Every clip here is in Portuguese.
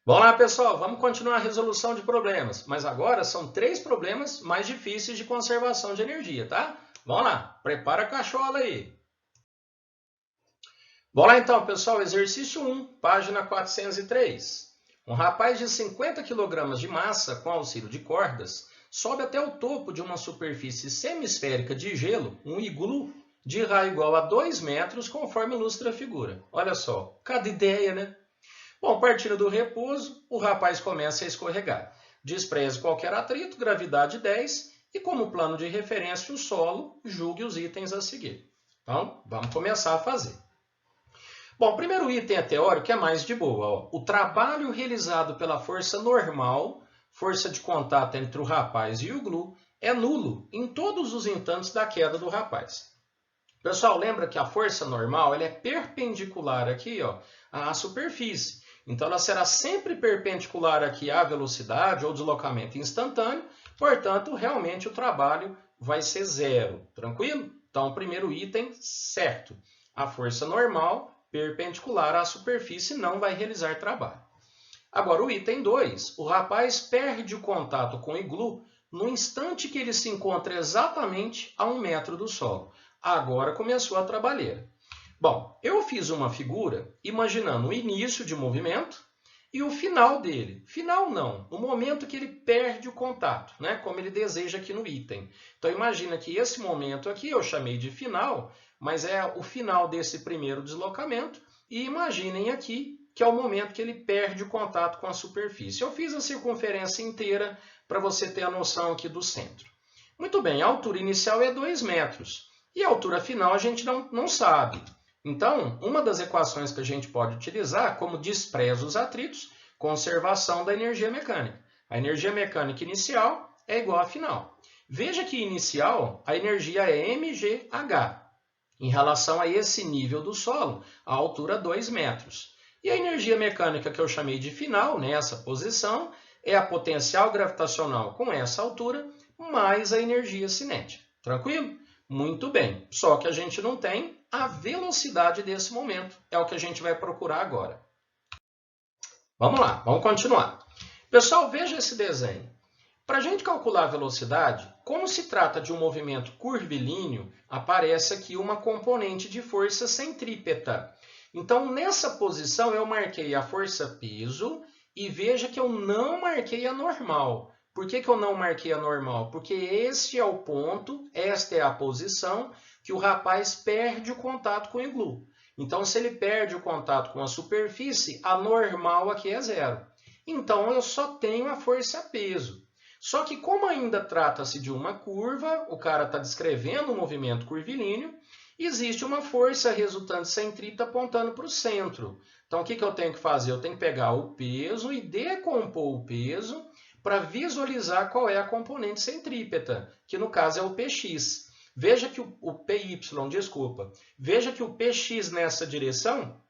Vamos lá, pessoal, vamos continuar a resolução de problemas, mas agora são 3 problemas mais difíceis de conservação de energia, tá? Vamos lá, prepara a cachola aí. Vamos lá então, pessoal, exercício 1, página 403. Um rapaz de 50 kg de massa, com auxílio de cordas, sobe até o topo de uma superfície semisférica de gelo, um iglu, de raio igual a 2 metros, conforme ilustra a figura. Olha só, cada ideia, né? Bom, partindo do repouso, o rapaz começa a escorregar. Despreze qualquer atrito, gravidade 10, e como plano de referência o solo, julgue os itens a seguir. Então, vamos começar a fazer. Bom, o primeiro item é teórico, é mais de boa. Ó. O trabalho realizado pela força normal, força de contato entre o rapaz e o glu, é nulo em todos os instantes da queda do rapaz. Pessoal, lembra que a força normal ela é perpendicular aqui ó, à superfície. Então, ela será sempre perpendicular aqui à velocidade ou deslocamento instantâneo. Portanto, realmente o trabalho vai ser zero. Tranquilo? Então, o primeiro item, certo. A força normal perpendicular à superfície não vai realizar trabalho. Agora, o item 2. O rapaz perde o contato com o iglu no instante que ele se encontra exatamente a 1 metro do solo. Agora começou a trabalheira. Bom, eu fiz uma figura imaginando o início de movimento e o final dele. Final não, o momento que ele perde o contato, né? Como ele deseja aqui no item. Então imagina que esse momento aqui eu chamei de final, mas é o final desse primeiro deslocamento. E imaginem aqui que é o momento que ele perde o contato com a superfície. Eu fiz a circunferência inteira para você ter a noção aqui do centro. Muito bem, a altura inicial é 2 metros. E a altura final a gente não sabe. Então, uma das equações que a gente pode utilizar, como despreza os atritos, conservação da energia mecânica. A energia mecânica inicial é igual à final. Veja que inicial, a energia é mgh, em relação a esse nível do solo, a altura 2 metros. E a energia mecânica que eu chamei de final, nessa posição, é a potencial gravitacional com essa altura, mais a energia cinética. Tranquilo? Muito bem, só que a gente não tem a velocidade desse momento. É o que a gente vai procurar agora. Vamos lá, vamos continuar. Pessoal, veja esse desenho. Para a gente calcular a velocidade, como se trata de um movimento curvilíneo, aparece aqui uma componente de força centrípeta. Então, nessa posição, eu marquei a força-peso e veja que eu não marquei a normal. Por que eu não marquei a normal? Porque este é o ponto, esta é a posição que o rapaz perde o contato com o iglu. Então, se ele perde o contato com a superfície, a normal aqui é zero. Então, eu só tenho a força-peso. Só que como ainda trata-se de uma curva, o cara está descrevendo um movimento curvilíneo, existe uma força resultante centrípeta apontando para o centro. Então, o que eu tenho que fazer? Eu tenho que pegar o peso e decompor o peso para visualizar qual é a componente centrípeta, que no caso é o Px. Veja que o Py, desculpa, veja que o Px nessa direção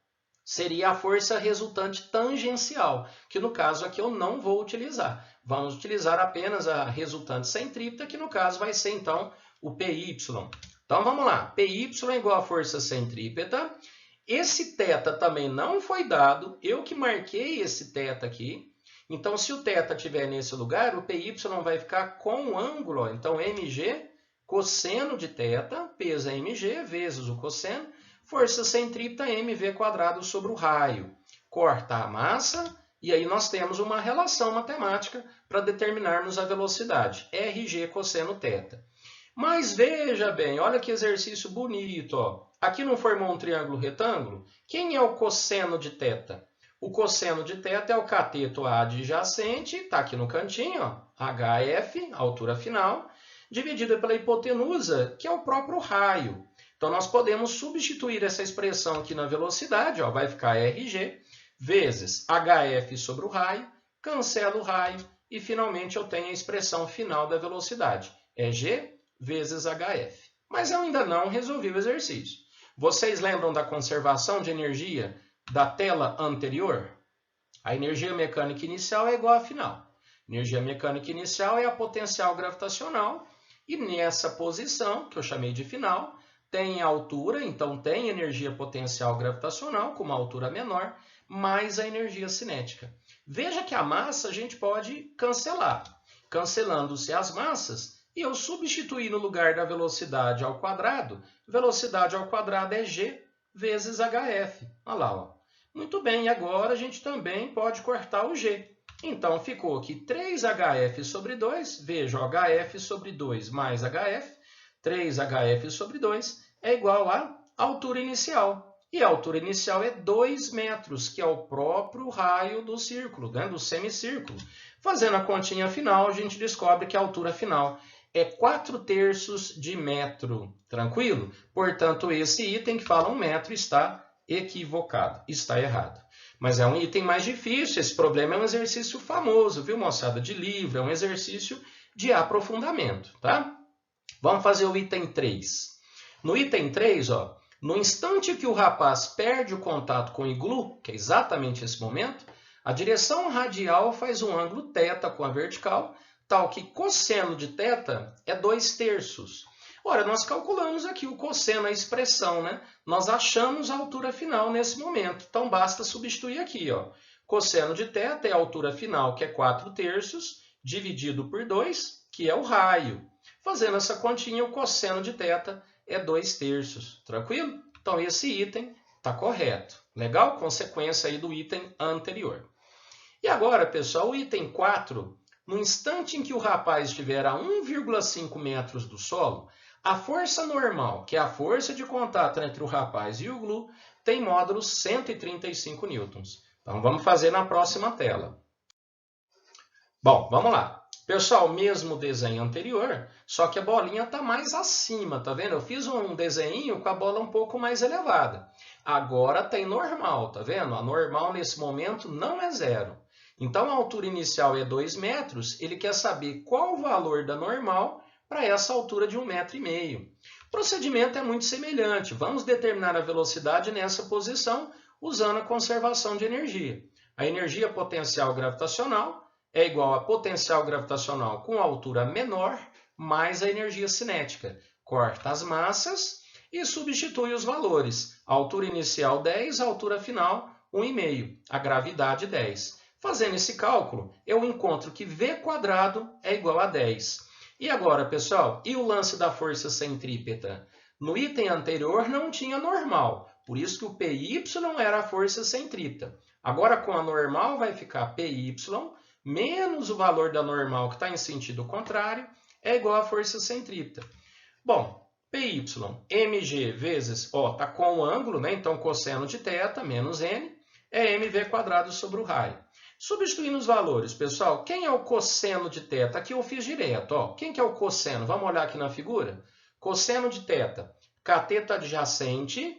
seria a força resultante tangencial, que no caso aqui eu não vou utilizar. Vamos utilizar apenas a resultante centrípeta, que no caso vai ser então o Py. Então vamos lá, Py é igual a força centrípeta. Esse θ também não foi dado, eu que marquei esse θ aqui. Então, se o θ estiver nesse lugar, o Py vai ficar com o ângulo. Ó. Então, mg, cosseno de θ, peso é mg, vezes o cosseno, força centrípeta mv² sobre o raio. Corta a massa, e aí nós temos uma relação matemática para determinarmos a velocidade, rg cosseno θ. Mas veja bem, olha que exercício bonito. Ó. Aqui não formou um triângulo retângulo? Quem é o cosseno de θ? O cosseno de θ é o cateto adjacente, está aqui no cantinho, ó, HF, altura final, dividida pela hipotenusa, que é o próprio raio. Então, nós podemos substituir essa expressão aqui na velocidade, ó, vai ficar RG, vezes HF sobre o raio, cancela o raio, e finalmente eu tenho a expressão final da velocidade, é G vezes HF. Mas eu ainda não resolvi o exercício. Vocês lembram da conservação de energia da tela anterior? A energia mecânica inicial é igual à final. Energia mecânica inicial é a potencial gravitacional, e nessa posição, que eu chamei de final, tem a altura, então tem energia potencial gravitacional com uma altura menor, mais a energia cinética. Veja que a massa a gente pode cancelar. Cancelando-se as massas, e eu substituir no lugar da velocidade ao quadrado é g vezes hf. Olha lá, ó. Muito bem, agora a gente também pode cortar o g. Então, ficou aqui 3hf sobre 2, veja, hf sobre 2 mais hf, 3hf sobre 2 é igual à altura inicial. E a altura inicial é 2 metros, que é o próprio raio do círculo, né, do semicírculo. Fazendo a continha final, a gente descobre que a altura final é 4/3 de metro. Tranquilo? Portanto, esse item que fala 1 metro está equivocado, está errado. Mas é um item mais difícil, esse problema é um exercício famoso, viu, moçada? De livro, é um exercício de aprofundamento, tá? Vamos fazer o item 3. No item 3, ó, no instante que o rapaz perde o contato com o iglu, que é exatamente esse momento, a direção radial faz um ângulo θ com a vertical, tal que cosseno de θ é 2/3. Ora, nós calculamos aqui o cosseno, a expressão, né? Nós achamos a altura final nesse momento, então basta substituir aqui, ó. Cosseno de θ é a altura final, que é 4/3, dividido por 2, que é o raio. Fazendo essa continha, o cosseno de θ é 2/3, tranquilo? Então esse item está correto. Legal? Consequência aí do item anterior. E agora, pessoal, o item 4, no instante em que o rapaz estiver a 1,5 metros do solo, a força normal, que é a força de contato entre o rapaz e o iglu, tem módulo 135 newtons. Então vamos fazer na próxima tela. Bom, vamos lá. Pessoal, mesmo desenho anterior, só que a bolinha está mais acima, tá vendo? Eu fiz um desenho com a bola um pouco mais elevada. Agora tem normal, tá vendo? A normal nesse momento não é 0. Então a altura inicial é 2 metros, ele quer saber qual o valor da normal para essa altura de 1,5 metro. O procedimento é muito semelhante. Vamos determinar a velocidade nessa posição usando a conservação de energia. A energia potencial gravitacional é igual a potencial gravitacional com altura menor mais a energia cinética. Corta as massas e substitui os valores. A altura inicial 10, a altura final 1,5, a gravidade 10. Fazendo esse cálculo, eu encontro que v² é igual a 10. E agora, pessoal, e o lance da força centrípeta? No item anterior não tinha normal, por isso que o PY era a força centrípeta. Agora, com a normal, vai ficar PY menos o valor da normal, que está em sentido contrário, é igual à força centrípeta. Bom, PY, mg vezes, ó, está com o ângulo, né? Então, cosseno de θ menos n é mv² sobre o raio. Substituindo os valores, pessoal, quem é o cosseno de θ? Aqui eu fiz direto, ó. Quem que é o cosseno? Vamos olhar aqui na figura? Cosseno de θ, cateto adjacente,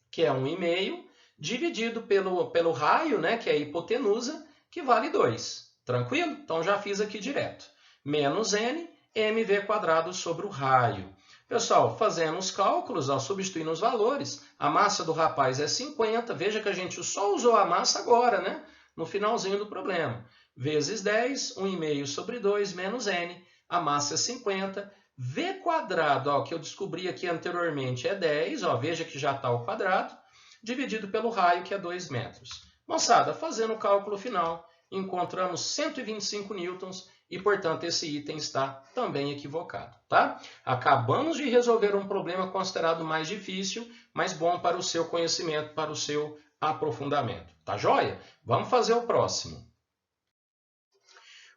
que é 1,5, dividido pelo raio, né, que é a hipotenusa, que vale 2. Tranquilo? Então já fiz aqui direto. Menos n, mv² sobre o raio. Pessoal, fazendo os cálculos, ó, substituindo os valores, a massa do rapaz é 50. Veja que a gente só usou a massa agora, né? No finalzinho do problema. Vezes 10, 1,5 sobre 2, menos n. A massa é 50. V², ó, que eu descobri aqui anteriormente, é 10. Ó, veja que já está ao quadrado. Dividido pelo raio, que é 2 metros. Moçada, fazendo o cálculo final, encontramos 125 newtons e, portanto, esse item está também equivocado, tá? Acabamos de resolver um problema considerado mais difícil, mas bom para o seu conhecimento, para o seu aprofundamento. Tá joia? Vamos fazer o próximo.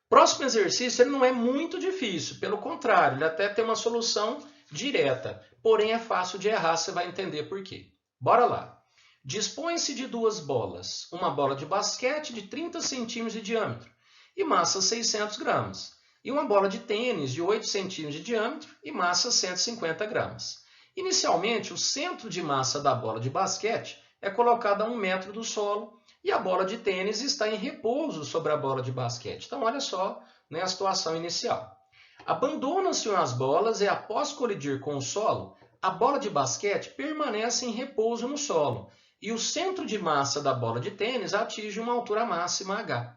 Próximo exercício ele não é muito difícil, pelo contrário, ele até tem uma solução direta, porém é fácil de errar, você vai entender por quê. Bora lá. Dispõe-se de duas bolas, uma bola de basquete de 30 centímetros de diâmetro e massa 600 gramas, e uma bola de tênis de 8 centímetros de diâmetro e massa 150 gramas. Inicialmente, o centro de massa da bola de basquete é colocado a 1 metro do solo e a bola de tênis está em repouso sobre a bola de basquete. Então, olha só, né, a situação inicial. Abandonam-se as bolas e, após colidir com o solo, a bola de basquete permanece em repouso no solo e o centro de massa da bola de tênis atinge uma altura máxima h.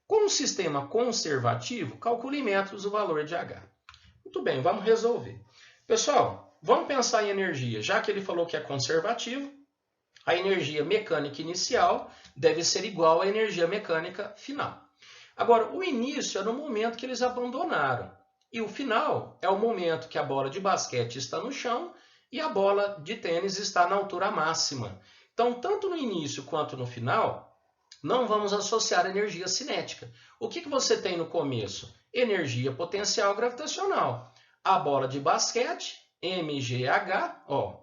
Com um sistema conservativo, calcule em metros o valor de h. Muito bem, vamos resolver. Pessoal, vamos pensar em energia. Já que ele falou que é conservativo, a energia mecânica inicial deve ser igual à energia mecânica final. Agora, o início é no momento que eles abandonaram. E o final é o momento que a bola de basquete está no chão e a bola de tênis está na altura máxima. Então, tanto no início quanto no final, não vamos associar energia cinética. O que você tem no começo? Energia potencial gravitacional. A bola de basquete, mgh,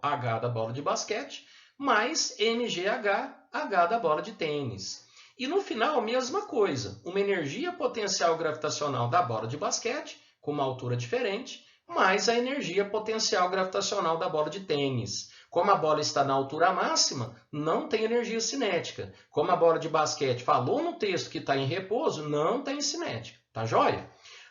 H da bola de basquete, mais mgh, H da bola de tênis. E no final, mesma coisa, uma energia potencial gravitacional da bola de basquete, com uma altura diferente, mais a energia potencial gravitacional da bola de tênis. Como a bola está na altura máxima, não tem energia cinética. Como a bola de basquete falou no texto que está em repouso, não tem cinética. Tá joia?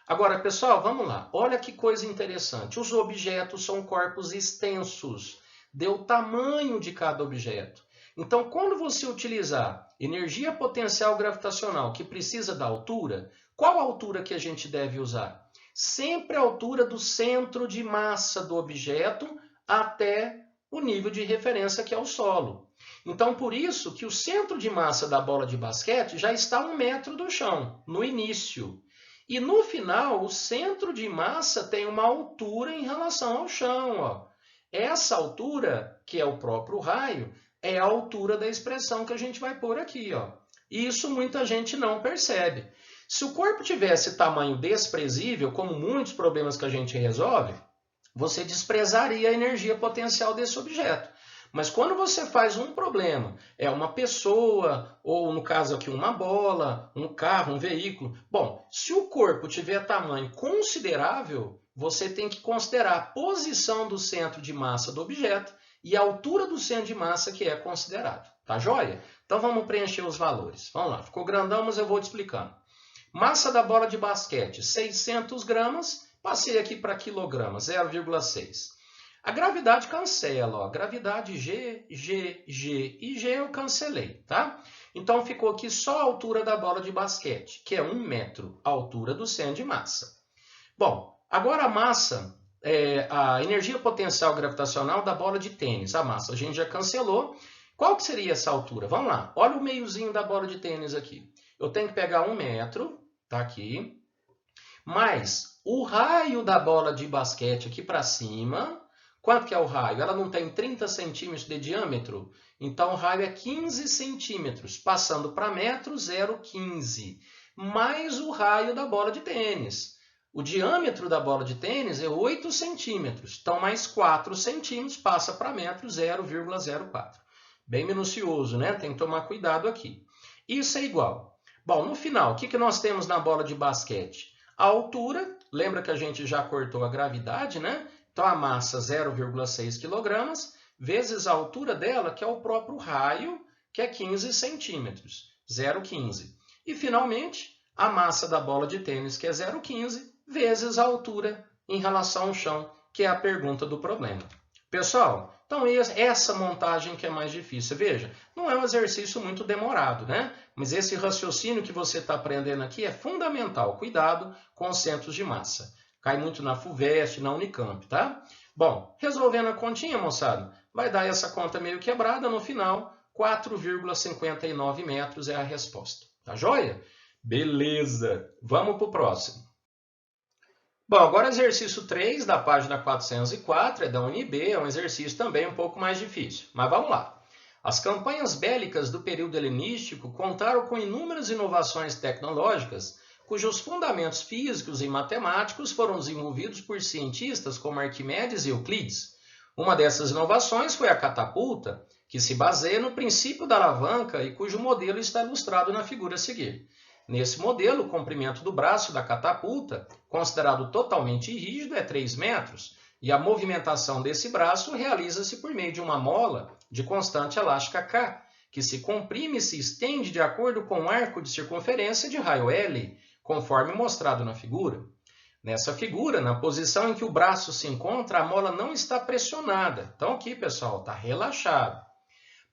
Agora, pessoal, vamos lá. Olha que coisa interessante. Os objetos são corpos extensos. Dê o tamanho de cada objeto. Então, quando você utilizar energia potencial gravitacional que precisa da altura, qual a altura que a gente deve usar? Sempre a altura do centro de massa do objeto até o nível de referência que é o solo. Então, por isso que o centro de massa da bola de basquete já está a 1 metro do chão, no início. E no final, o centro de massa tem uma altura em relação ao chão. Essa altura, que é o próprio raio, é a altura da expressão que a gente vai pôr aqui. Isso muita gente não percebe. Se o corpo tivesse tamanho desprezível, como muitos problemas que a gente resolve, você desprezaria a energia potencial desse objeto. Mas quando você faz um problema, é uma pessoa, ou no caso aqui uma bola, um carro, um veículo. Bom, se o corpo tiver tamanho considerável, você tem que considerar a posição do centro de massa do objeto e a altura do centro de massa que é considerável. Tá joia? Então vamos preencher os valores. Vamos lá, ficou grandão, mas eu vou te explicando. Massa da bola de basquete, 600 gramas. Passei aqui para quilogramas, 0,6. A gravidade cancela, gravidade G, G, G e G eu cancelei, tá? Então ficou aqui só a altura da bola de basquete, que é 1 metro, a altura do centro de massa. Bom, agora a massa, a energia potencial gravitacional da bola de tênis, a massa a gente já cancelou. Qual que seria essa altura? Vamos lá, olha o meiozinho da bola de tênis aqui. Eu tenho que pegar 1 metro, tá aqui, mais o raio da bola de basquete aqui para cima. Quanto que é o raio? Ela não tem 30 centímetros de diâmetro? Então, o raio é 15 centímetros. Passando para metro, 0,15. Mais o raio da bola de tênis. O diâmetro da bola de tênis é 8 centímetros. Então, mais 4 centímetros passa para metro, 0,04. Bem minucioso, né? Tem que tomar cuidado aqui. Isso é igual. Bom, no final, o que nós temos na bola de basquete? A altura, lembra que a gente já cortou a gravidade, né? Então, a massa 0,6 kg, vezes a altura dela, que é o próprio raio, que é 15 centímetros, 0,15. E, finalmente, a massa da bola de tênis, que é 0,15, vezes a altura em relação ao chão, que é a pergunta do problema. Pessoal, então essa montagem que é mais difícil. Veja, não é um exercício muito demorado, né? Mas esse raciocínio que você está aprendendo aqui é fundamental. Cuidado com os centros de massa. Cai muito na FUVEST, na Unicamp, tá? Bom, resolvendo a continha, moçada, vai dar essa conta meio quebrada. No final, 4,59 metros é a resposta. Tá joia? Beleza! Vamos para o próximo. Bom, agora exercício 3 da página 404, é da UNB, é um exercício também um pouco mais difícil. Mas vamos lá. As campanhas bélicas do período helenístico contaram com inúmeras inovações tecnológicas cujos fundamentos físicos e matemáticos foram desenvolvidos por cientistas como Arquimedes e Euclides. Uma dessas inovações foi a catapulta, que se baseia no princípio da alavanca e cujo modelo está ilustrado na figura a seguir. Nesse modelo, o comprimento do braço da catapulta, considerado totalmente rígido, é 3 metros, e a movimentação desse braço realiza-se por meio de uma mola de constante elástica K, que se comprime e se estende de acordo com um arco de circunferência de raio L, conforme mostrado na figura. Nessa figura, na posição em que o braço se encontra, a mola não está pressionada. Então aqui, pessoal, está relaxado.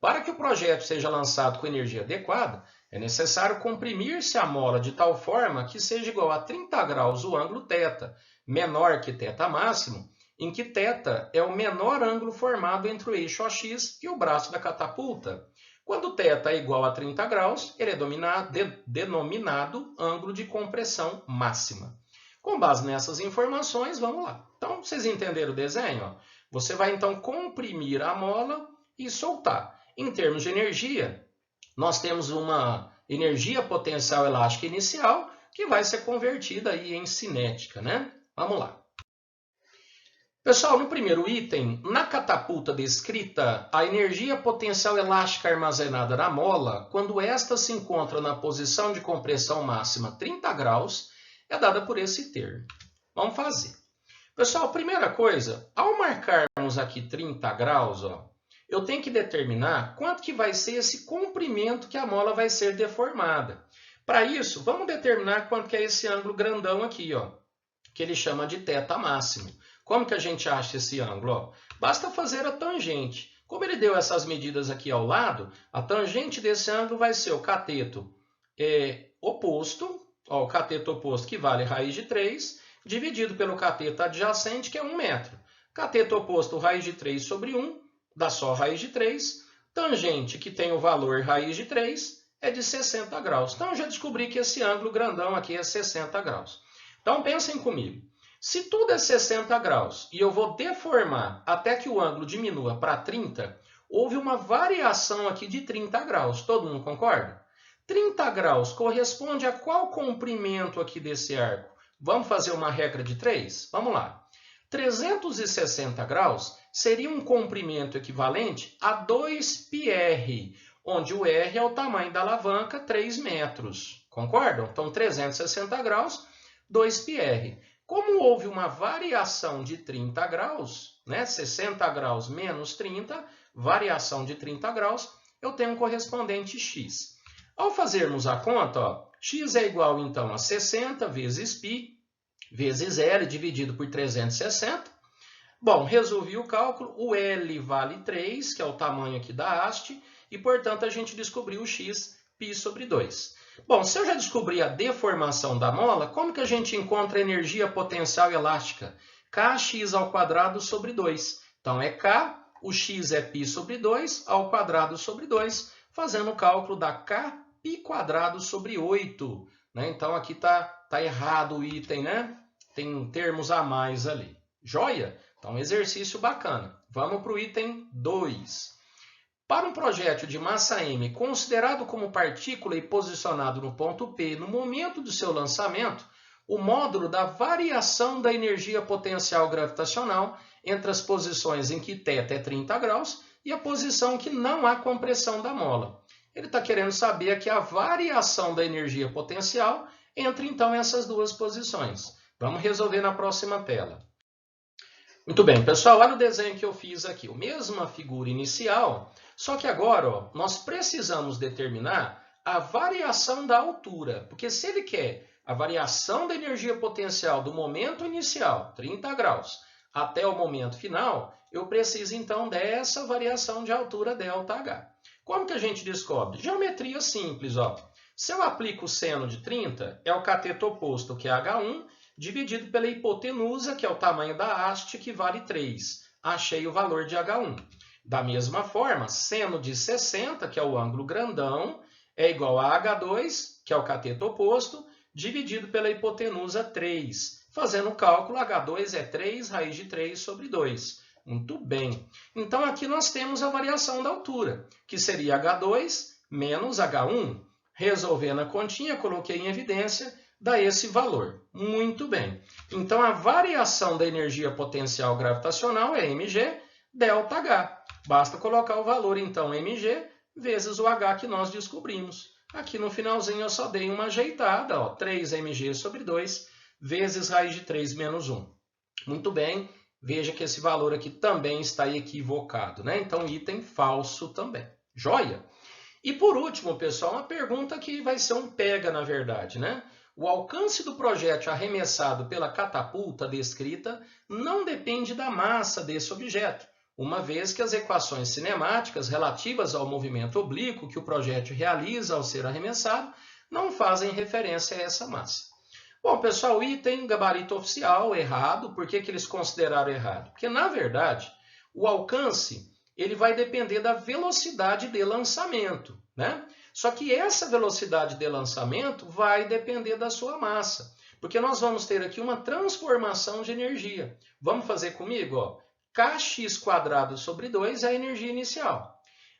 Para que o projeto seja lançado com energia adequada, é necessário comprimir-se a mola de tal forma que seja igual a 30 graus o ângulo θ, menor que θ máximo, em que θ é o menor ângulo formado entre o eixo AX e o braço da catapulta. Quando θ é igual a 30 graus, ele é denominado ângulo de compressão máxima. Com base nessas informações, vamos lá. Então, vocês entenderam o desenho? Ó? Você vai, então, comprimir a mola e soltar. Em termos de energia, nós temos uma energia potencial elástica inicial que vai ser convertida aí em cinética, né? Vamos lá. Pessoal, no primeiro item, na catapulta descrita, a energia potencial elástica armazenada na mola, quando esta se encontra na posição de compressão máxima 30 graus, é dada por esse termo. Vamos fazer. Pessoal, primeira coisa, ao marcarmos aqui 30 graus, ó, eu tenho que determinar quanto que vai ser esse comprimento que a mola vai ser deformada. Para isso, vamos determinar quanto que é esse ângulo grandão aqui, ó, que ele chama de θ máximo. Como que a gente acha esse ângulo? Ó, basta fazer a tangente. Como ele deu essas medidas aqui ao lado, a tangente desse ângulo vai ser o cateto oposto, ó, o cateto oposto que vale raiz de 3, dividido pelo cateto adjacente, que é 1 metro. Cateto oposto, raiz de 3 sobre 1, dá só raiz de 3. Tangente, que tem o valor raiz de 3, é de 60 graus. Então, eu já descobri que esse ângulo grandão aqui é 60 graus. Então, pensem comigo. Se tudo é 60 graus e eu vou deformar até que o ângulo diminua para 30, houve uma variação aqui de 30 graus. Todo mundo concorda? 30 graus corresponde a qual comprimento aqui desse arco? Vamos fazer uma regra de 3? Vamos lá. 360 graus seria um comprimento equivalente a 2πr, onde o r é o tamanho da alavanca, 3 metros. Concordam? Então, 360 graus, 2πr. Como houve uma variação de 30 graus, né, 60 graus menos 30, variação de 30 graus, eu tenho um correspondente x. Ao fazermos a conta, ó, x é igual então a 60 vezes π, vezes L dividido por 360. Bom, resolvi o cálculo, o L vale 3, que é o tamanho aqui da haste, e portanto a gente descobriu o x, π sobre 2. Bom, se eu já descobri a deformação da mola, como que a gente encontra a energia potencial elástica? Kx² sobre 2. Então, é K, o x é π sobre 2, ao quadrado sobre 2, fazendo o cálculo da Kπ² sobre 8. Né? Então, aqui tá errado o item, né? Tem termos a mais ali. Joia? Então, exercício bacana. Vamos para o item 2. Para um projétil de massa m considerado como partícula e posicionado no ponto P no momento do seu lançamento, o módulo da variação da energia potencial gravitacional entre as posições em que θ é 30 graus e a posição que não há compressão da mola. Ele está querendo saber aqui a variação da energia potencial entre, então, essas duas posições. Vamos resolver na próxima tela. Muito bem, pessoal, olha o desenho que eu fiz aqui. A mesma figura inicial, só que agora ó, nós precisamos determinar a variação da altura. Porque se ele quer a variação da energia potencial do momento inicial, 30 graus, até o momento final, eu preciso então dessa variação de altura ΔH. Como que a gente descobre? Geometria simples. Ó. Se eu aplico o seno de 30, é o cateto oposto, que é H1, dividido pela hipotenusa, que é o tamanho da haste, que vale 3. Achei o valor de H1. Da mesma forma, seno de 60, que é o ângulo grandão, é igual a H2, que é o cateto oposto, dividido pela hipotenusa 3. Fazendo o cálculo, H2 é 3 raiz de 3 sobre 2. Muito bem. Então, aqui nós temos a variação da altura, que seria H2 menos H1. Resolvendo a continha, coloquei em evidência, dá esse valor. Muito bem. Então, a variação da energia potencial gravitacional é mg ΔH. Basta colocar o valor, então, mg vezes o h que nós descobrimos. Aqui no finalzinho eu só dei uma ajeitada, ó, 3mg sobre 2 vezes raiz de 3 menos 1. Muito bem. Veja que esse valor aqui também está equivocado, né? Então, item falso também. Joia? E por último, pessoal, uma pergunta que vai ser um pega, na verdade, né? O alcance do projétil arremessado pela catapulta descrita não depende da massa desse objeto, uma vez que as equações cinemáticas relativas ao movimento oblíquo que o projétil realiza ao ser arremessado não fazem referência a essa massa. Bom, pessoal, item gabarito oficial, errado. Por que eles consideraram errado? Porque, na verdade, o alcance ele vai depender da velocidade de lançamento, né? Só que essa velocidade de lançamento vai depender da sua massa, porque nós vamos ter aqui uma transformação de energia. Vamos fazer comigo? Ó. Kx² sobre 2 é a energia inicial.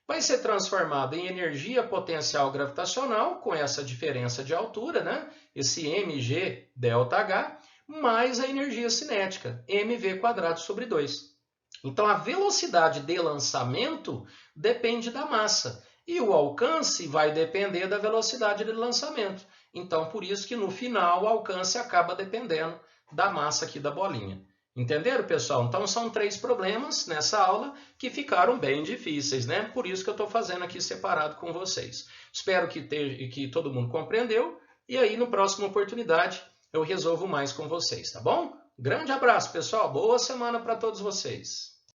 Vai ser transformado em energia potencial gravitacional, com essa diferença de altura, né? Esse mg ΔH, mais a energia cinética, mv² sobre 2. Então, a velocidade de lançamento depende da massa e o alcance vai depender da velocidade de lançamento. Então, por isso que no final o alcance acaba dependendo da massa aqui da bolinha. Entenderam, pessoal? Então, são 3 problemas nessa aula que ficaram bem difíceis, né? Por isso que eu estou fazendo aqui separado com vocês. Espero que todo mundo compreendeu e aí, na próxima oportunidade, eu resolvo mais com vocês, tá bom? Grande abraço, pessoal. Boa semana para todos vocês.